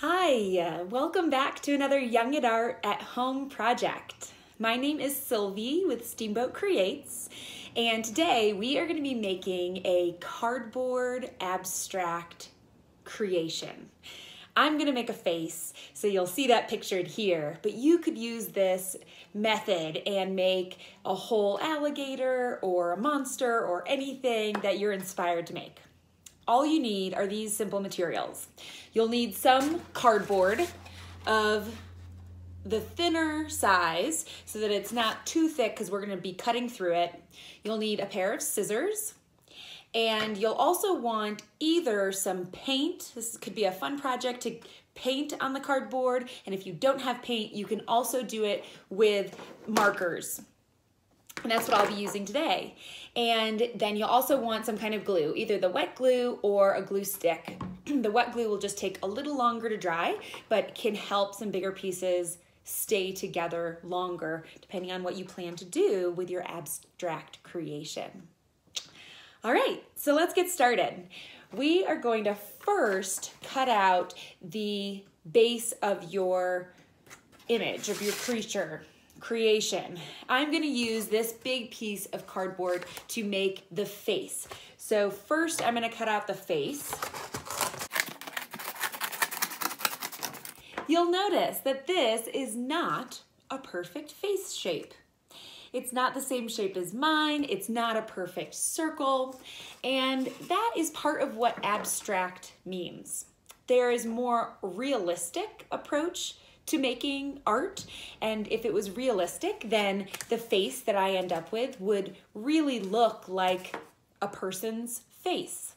Hi, welcome back to another Young at Art at Home project. My name is Sylvie with Steamboat Creates, and today we are going to be making a cardboard abstract creation. I'm going to make a face, so you'll see that pictured here, but you could use this method and make a whole alligator or a monster or anything that you're inspired to make. All you need are these simple materials. You'll need some cardboard of the thinner size so that it's not too thick because we're going to be cutting through it. You'll need a pair of scissors, and you'll also want either some paint. This could be a fun project to paint on the cardboard, and if you don't have paint, you can also do it with markers. And that's what I'll be using today. And then you'll also want some kind of glue, either the wet glue or a glue stick. The wet glue will just take a little longer to dry, but can help some bigger pieces stay together longer, depending on what you plan to do with your abstract creation. All right, so let's get started. We are going to first cut out the base of your image, of your creation. I'm going to use this big piece of cardboard to make the face. So first I'm going to cut out the face. You'll notice that this is not a perfect face shape. It's not the same shape as mine. It's not a perfect circle. And that is part of what abstract means. There is more realistic approach to making art, and if it was realistic, then the face that I end up with would really look like a person's face.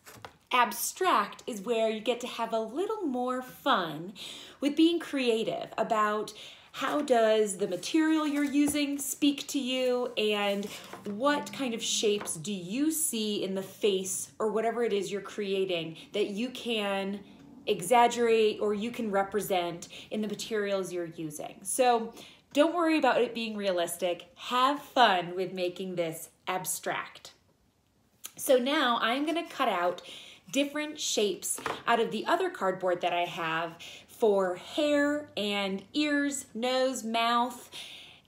Abstract is where you get to have a little more fun with being creative about how does the material you're using speak to you, and what kind of shapes do you see in the face or whatever it is you're creating that you can exaggerate or you can represent in the materials you're using. So don't worry about it being realistic. Have fun with making this abstract. So now I'm going to cut out different shapes out of the other cardboard that I have for hair and ears, nose, mouth.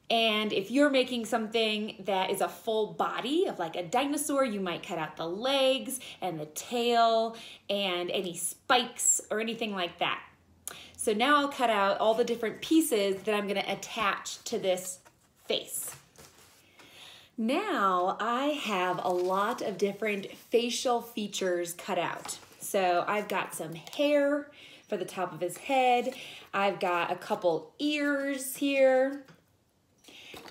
And if you're making something that is a full body of like a dinosaur, you might cut out the legs and the tail and any spikes or anything like that. So now I'll cut out all the different pieces that I'm going to attach to this face. Now I have a lot of different facial features cut out. So I've got some hair for the top of his head. I've got a couple ears here.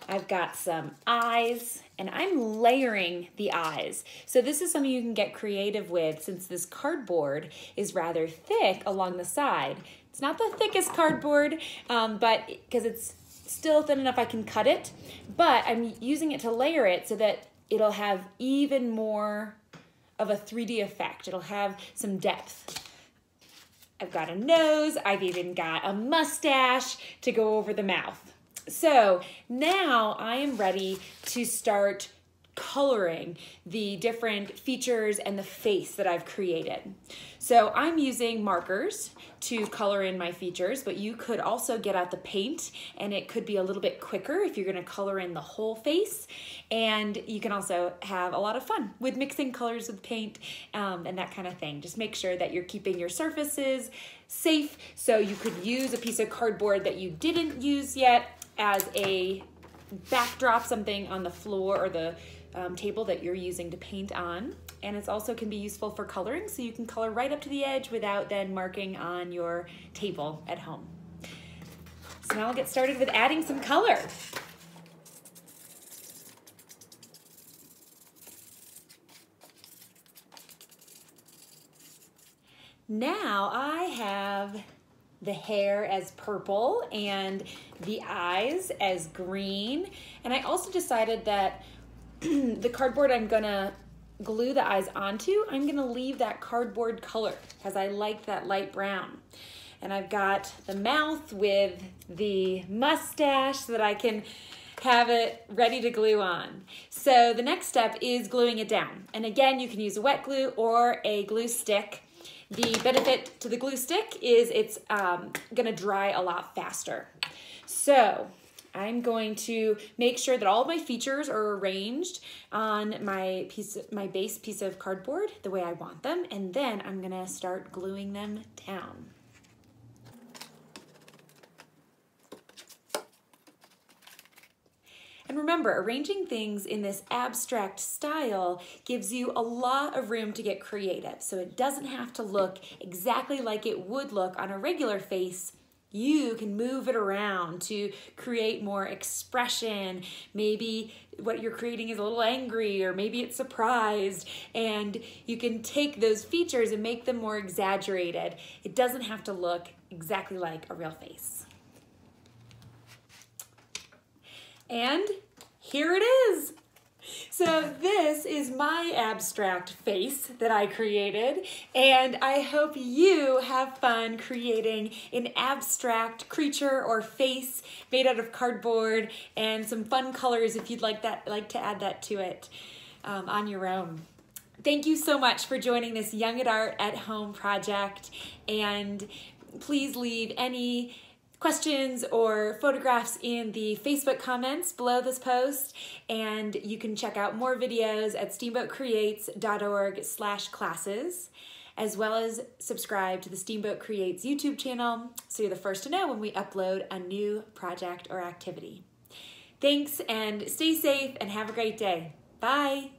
I've got some eyes, and I'm layering the eyes. So this is something you can get creative with since this cardboard is rather thick along the side. It's not the thickest cardboard, but because it's still thin enough I can cut it, but I'm using it to layer it so that it'll have even more of a 3D effect. It'll have some depth. I've got a nose, I've even got a mustache to go over the mouth. So now I am ready to start coloring the different features and the face that I've created. So I'm using markers to color in my features, but you could also get out the paint, and it could be a little bit quicker if you're going to color in the whole face. And you can also have a lot of fun with mixing colors with paint and that kind of thing. Just make sure that you're keeping your surfaces safe. So you could use a piece of cardboard that you didn't use yet as a backdrop, something on the floor or the table that you're using to paint on. And it also can be useful for coloring, so you can color right up to the edge without then marking on your table at home. So now I'll get started with adding some color. Now I have the hair as purple and the eyes as green. And I also decided that the cardboard I'm gonna glue the eyes onto, I'm gonna leave that cardboard color because I like that light brown. And I've got the mouth with the mustache so that I can have it ready to glue on. So the next step is gluing it down. And again, you can use a wet glue or a glue stick. The benefit to the glue stick is it's gonna dry a lot faster. So I'm going to make sure that all of my features are arranged on my base piece of cardboard the way I want them, and then I'm gonna start gluing them down. And remember, arranging things in this abstract style gives you a lot of room to get creative. So it doesn't have to look exactly like it would look on a regular face. You can move it around to create more expression. Maybe what you're creating is a little angry, or maybe it's surprised, and you can take those features and make them more exaggerated. It doesn't have to look exactly like a real face. And here it is. So this is my abstract face that I created, and I hope you have fun creating an abstract creature or face made out of cardboard and some fun colors if you'd like to add that to it on your own. Thank you so much for joining this Young at Art at Home project, and please leave any questions or photographs in the Facebook comments below this post, and you can check out more videos at steamboatcreates.org/classes, as well as subscribe to the Steamboat Creates YouTube channel so you're the first to know when we upload a new project or activity. Thanks, and stay safe and have a great day. Bye.